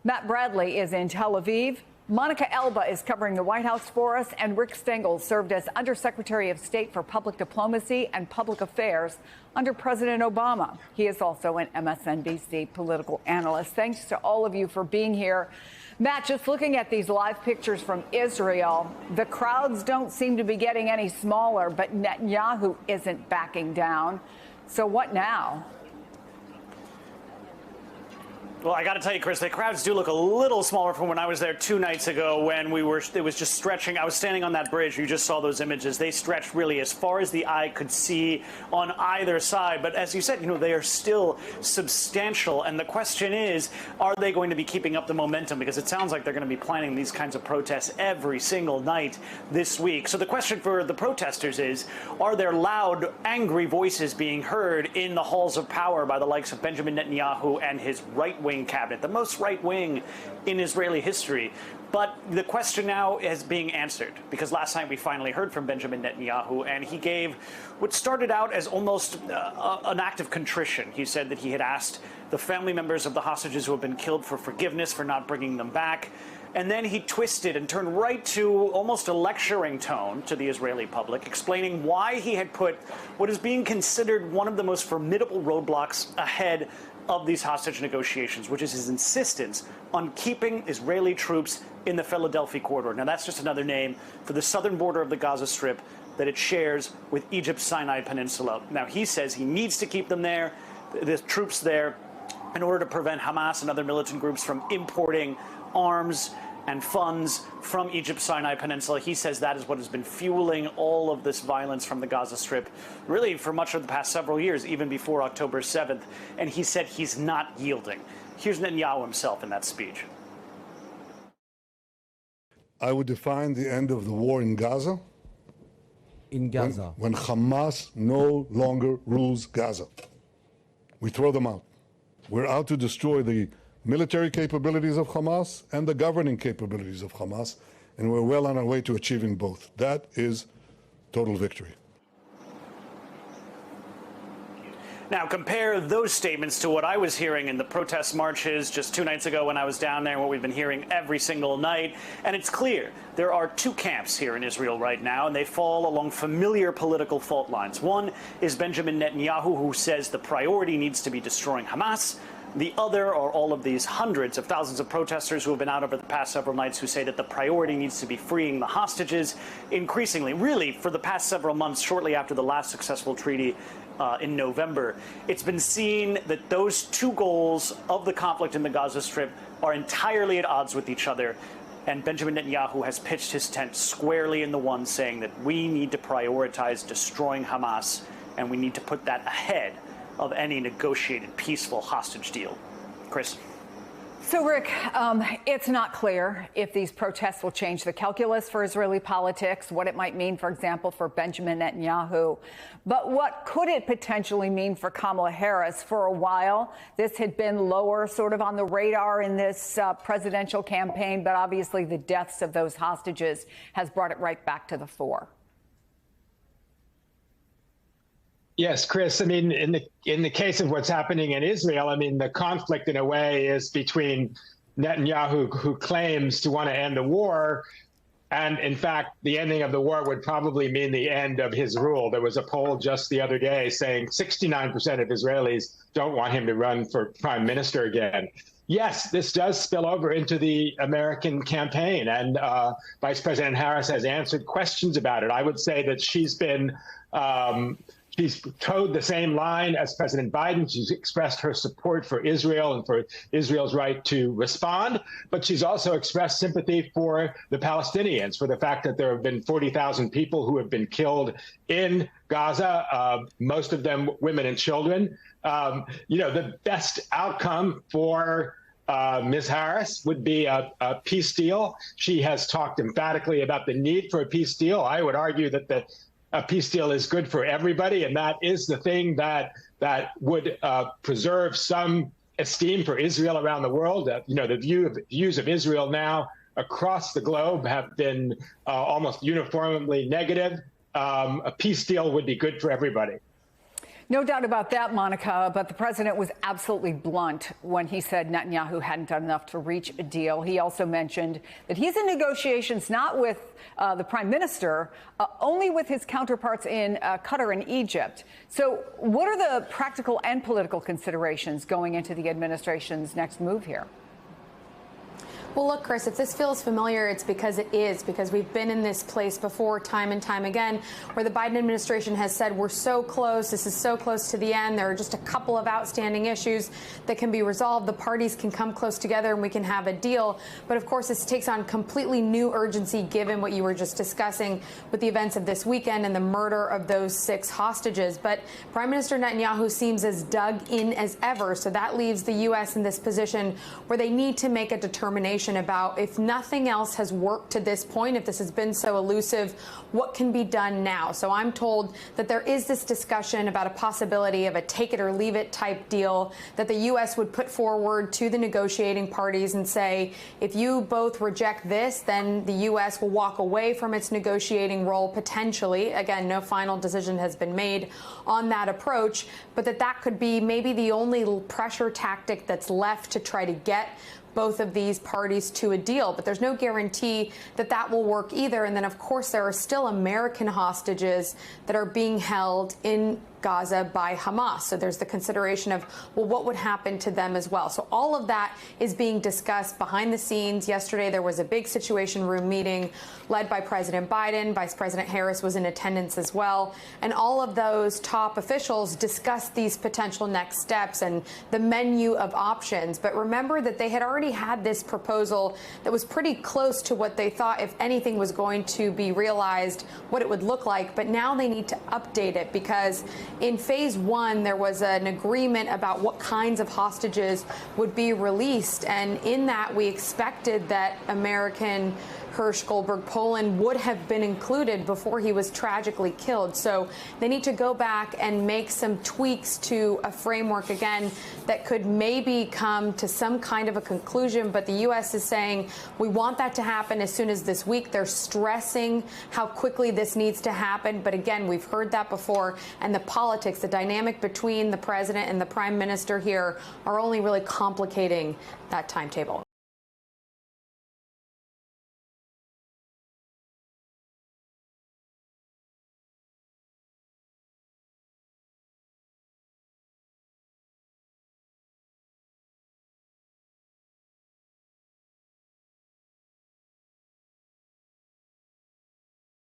Matt Bradley is in Tel Aviv. Monica Elba is covering the White House for us, and Rick Stengel served as Undersecretary of State for Public Diplomacy and Public Affairs under President Obama. He is also an MSNBC political analyst. Thanks to all of you for being here. Matt, just looking at these live pictures from Israel, the crowds don't seem to be getting any smaller, but Netanyahu isn't backing down. So what now? Well, I got to tell you, Chris, the crowds do look a little smaller from when I was there 2 nights ago when it was just stretching. I was standing on that bridge. You just saw those images. They stretched really as far as the eye could see on either side. But as you said, they are still substantial. And the question is, are they going to be keeping up the momentum? Because it sounds like they're going to be planning these kinds of protests every single night this week. So the question for the protesters is, are there loud, angry voices being heard in the halls of power by the likes of Benjamin Netanyahu and his right-wing cabinet, the most right-wing in Israeli history? But the question now is being answered, because last night we finally heard from Benjamin Netanyahu, and he gave what started out as almost an act of contrition. He said that he had asked the family members of the hostages who have been killed for forgiveness for not bringing them back. And then he twisted and turned right to almost a lecturing tone to the Israeli public, explaining why he had put what is being considered one of the most formidable roadblocks ahead of these hostage negotiations, which is his insistence on keeping Israeli troops in the Philadelphia corridor. Now, that's just another name for the southern border of the Gaza Strip that it shares with Egypt's Sinai Peninsula. Now, he says he needs to keep them there, the troops there, in order to prevent Hamas and other militant groups from importing arms and funds from Egypt's Sinai Peninsula. He says that is what has been fueling all of this violence from the Gaza Strip, really for much of the past several years, even before October 7th. And he said he's not yielding. Here's Netanyahu himself in that speech. I would define the end of the war in Gaza. When Hamas no longer rules Gaza. We throw them out. We're out to destroy the military capabilities of Hamas and the governing capabilities of Hamas, and we're well on our way to achieving both. That is total victory. Now, compare those statements to what I was hearing in the protest marches just 2 nights ago when I was down there, and what we've been hearing every single night. And it's clear there are two camps here in Israel right now, and they fall along familiar political fault lines. One is Benjamin Netanyahu, who says the priority needs to be destroying Hamas. The other are all of these hundreds of thousands of protesters who have been out over the past several nights who say that the priority needs to be freeing the hostages. Increasingly, really, for the past several months, shortly after the last successful treaty in November, it's been seen that those two goals of the conflict in the Gaza Strip are entirely at odds with each other. And Benjamin Netanyahu has pitched his tent squarely in the one, saying that we need to prioritize destroying Hamas, and we need to put that ahead of any negotiated peaceful hostage deal. Chris. So, Rick, it's not clear if these protests will change the calculus for Israeli politics, what it might mean, for example, for Benjamin Netanyahu. But what could it potentially mean for Kamala Harris? For a while, this had been lower sort of on the radar in this presidential campaign, but obviously the deaths of those hostages has brought it right back to the fore. Yes, Chris. I mean, in the case of what's happening in Israel, I mean, the conflict in a way is between Netanyahu, who claims to want to end the war, and in fact, the ending of the war would probably mean the end of his rule. There was a poll just the other day saying 69% of Israelis don't want him to run for prime minister again. Yes, this does spill over into the American campaign, and Vice President Harris has answered questions about it. I would say that she's been she's towed the same line as President Biden. She's expressed her support for Israel and for Israel's right to respond, but she's also expressed sympathy for the Palestinians, for the fact that there have been 40,000 people who have been killed in Gaza, most of them women and children. The best outcome for Ms. Harris would be a peace deal. She has talked emphatically about the need for a peace deal. I would argue that a peace deal is good for everybody, and that is the thing that would preserve some esteem for Israel around the world. The views of Israel now across the globe have been almost uniformly negative. A peace deal would be good for everybody. No doubt about that, Monica, but the president was absolutely blunt when he said Netanyahu hadn't done enough to reach a deal. He also mentioned that he's in negotiations not with the prime minister, only with his counterparts in Qatar and Egypt. So what are the practical and political considerations going into the administration's next move here? Well, look, Chris, if this feels familiar, it's because it is, because we've been in this place before time and time again, where the Biden administration has said we're so close, this is so close to the end, there are just a couple of outstanding issues that can be resolved, the parties can come close together and we can have a deal. But of course, this takes on completely new urgency given what you were just discussing with the events of this weekend and the murder of those 6 hostages. But Prime Minister Netanyahu seems as dug in as ever, so that leaves the U.S. in this position where they need to make a determination about, if nothing else has worked to this point, if this has been so elusive, what can be done now? So I'm told that there is this discussion about a possibility of a take it or leave it type deal that the U.S. would put forward to the negotiating parties and say, if you both reject this, then the U.S. will walk away from its negotiating role potentially. Again, no final decision has been made on that approach, but that could be maybe the only pressure tactic that's left to try to get both of these parties to a deal. But there's no guarantee that that will work either. And then, of course, there are still American hostages that are being held in Gaza by Hamas. So there's the consideration of, well, what would happen to them as well? So all of that is being discussed behind the scenes. Yesterday, there was a big Situation Room meeting led by President Biden. Vice President Harris was in attendance as well. And all of those top officials discussed these potential next steps and the menu of options. But remember that they had already had this proposal that was pretty close to what they thought, if anything was going to be realized, what it would look like. But now they need to update it, because in phase 1, there was an agreement about what kinds of hostages would be released. And in that, we expected that American Hersh Goldberg Poland would have been included before he was tragically killed. So they need to go back and make some tweaks to a framework, again, that could maybe come to some kind of a conclusion. But the U.S. is saying we want that to happen as soon as this week. They're stressing how quickly this needs to happen. But again, we've heard that before. And the politics, the dynamic between the president and the prime minister here are only really complicating that timetable.